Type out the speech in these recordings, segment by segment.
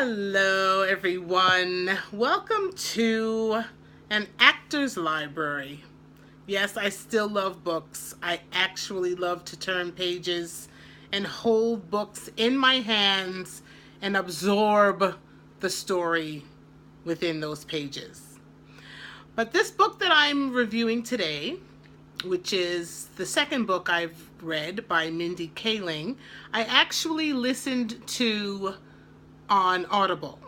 Hello everyone. Welcome to an actor's library. Yes, I still love books. I actually love to turn pages and hold books in my hands and absorb the story within those pages. But this book that I'm reviewing today, which is the second book I've read by Mindy Kaling, I actually listened to on Audible.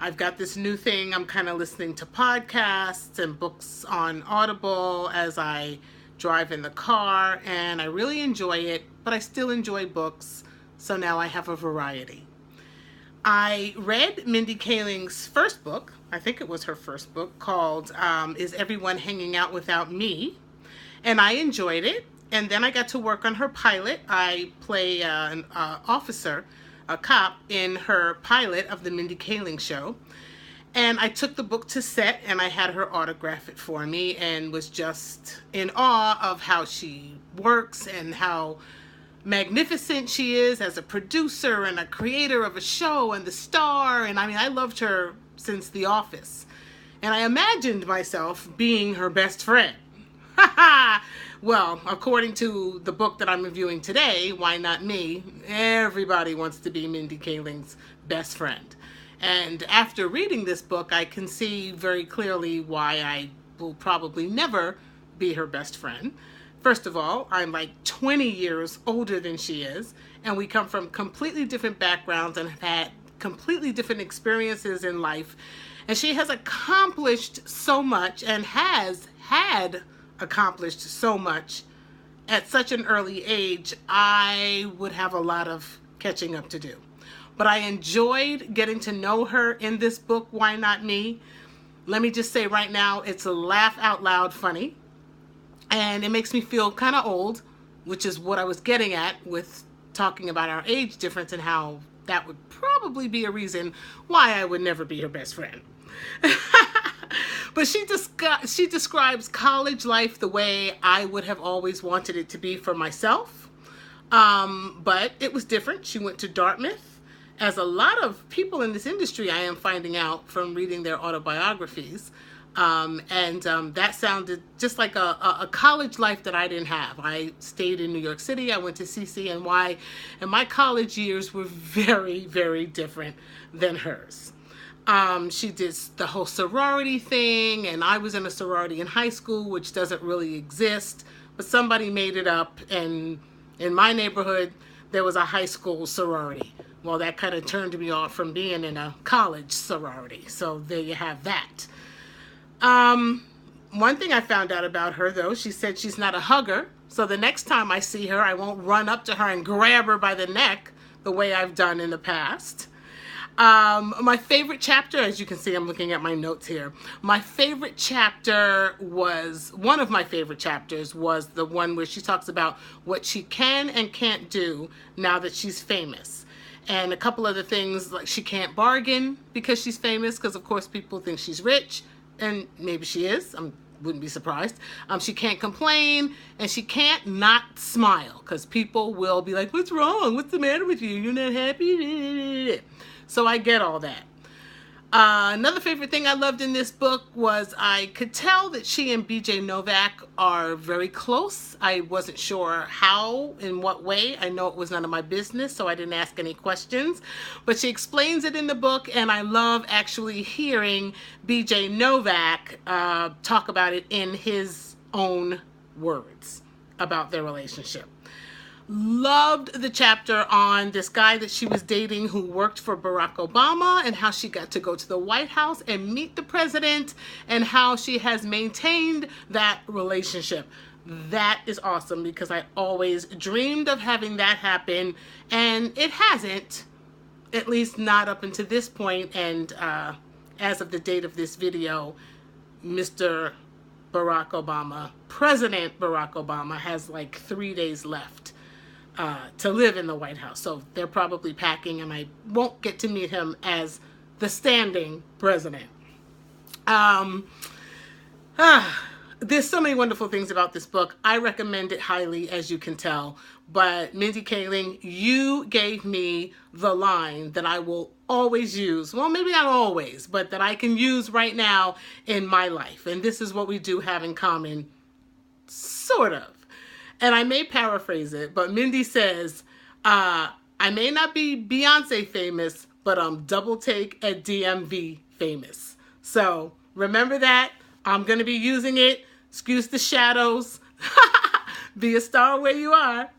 I've got this new thing. I'm kind of listening to podcasts and books on Audible as I drive in the car, and I really enjoy it, but I still enjoy books, so now I have a variety. I read Mindy Kaling's first book, I think it was her first book, called Is Everyone Hanging Out Without Me? And I enjoyed it, and then I got to work on her pilot. I play an officer, a cop, in her pilot of the Mindy Kaling show. And I took the book to set and I had her autograph it for me and was just in awe of how she works and how magnificent she is as a producer and a creator of a show and the star. And I mean, I loved her since The Office. And I imagined myself being her best friend. Well, according to the book that I'm reviewing today, Why Not Me? Everybody wants to be Mindy Kaling's best friend. And after reading this book, I can see very clearly why I will probably never be her best friend. First of all, I'm like 20 years older than she is, and we come from completely different backgrounds and have had completely different experiences in life. And she has accomplished so much and has had accomplished so much at such an early age. I would have a lot of catching up to do. But I enjoyed getting to know her in this book, Why Not Me? Let me just say right now, it's a laugh out loud funny. And it makes me feel kind of old, which is what I was getting at with talking about our age difference and how that would probably be a reason why I would never be her best friend. But she describes college life the way I would have always wanted it to be for myself. But it was different. She went to Dartmouth, as a lot of people in this industry I am finding out from reading their autobiographies. That sounded just like a college life that I didn't have. I stayed in New York City. I went to CCNY, and my college years were very, very different than hers. She did the whole sorority thing, and I was in a sorority in high school, which doesn't really exist, but somebody made it up, and in my neighborhood, there was a high school sorority. Well, that kind of turned me off from being in a college sorority, so there you have that. One thing I found out about her, though, she said she's not a hugger, so the next time I see her, I won't run up to her and grab her by the neck the way I've done in the past. My favorite chapter, as you can see, I'm looking at my notes here. One of my favorite chapters was the one where she talks about what she can and can't do now that she's famous. And a couple of the things, like she can't bargain because she's famous, because of course people think she's rich, and maybe she is. I wouldn't be surprised. She can't complain, and she can't not smile, because people will be like, what's wrong? What's the matter with you? You're not happy? So I get all that. Another favorite thing I loved in this book was I could tell that she and BJ Novak are very close. I wasn't sure how, in what way. I know it was none of my business, so I didn't ask any questions. But she explains it in the book, and I love actually hearing BJ Novak talk about it in his own words about their relationship. Loved the chapter on this guy that she was dating who worked for Barack Obama, and how she got to go to the White House and meet the president, and how she has maintained that relationship. That is awesome, because I always dreamed of having that happen, and it hasn't, at least not up until this point. And as of the date of this video, Mr. Barack Obama, President Barack Obama, has like 3 days left to live in the White House. So they're probably packing, and I won't get to meet him as the standing president. There's so many wonderful things about this book. I recommend it highly, as you can tell. But Mindy Kaling, you gave me the line that I will always use. Well, maybe not always, but that I can use right now in my life. And this is what we do have in common, sort of. And I may paraphrase it, but Mindy says, I may not be Beyonce famous, but I'm double take at DMV famous. So remember that. I'm going to be using it. Excuse the shadows. Be a star where you are.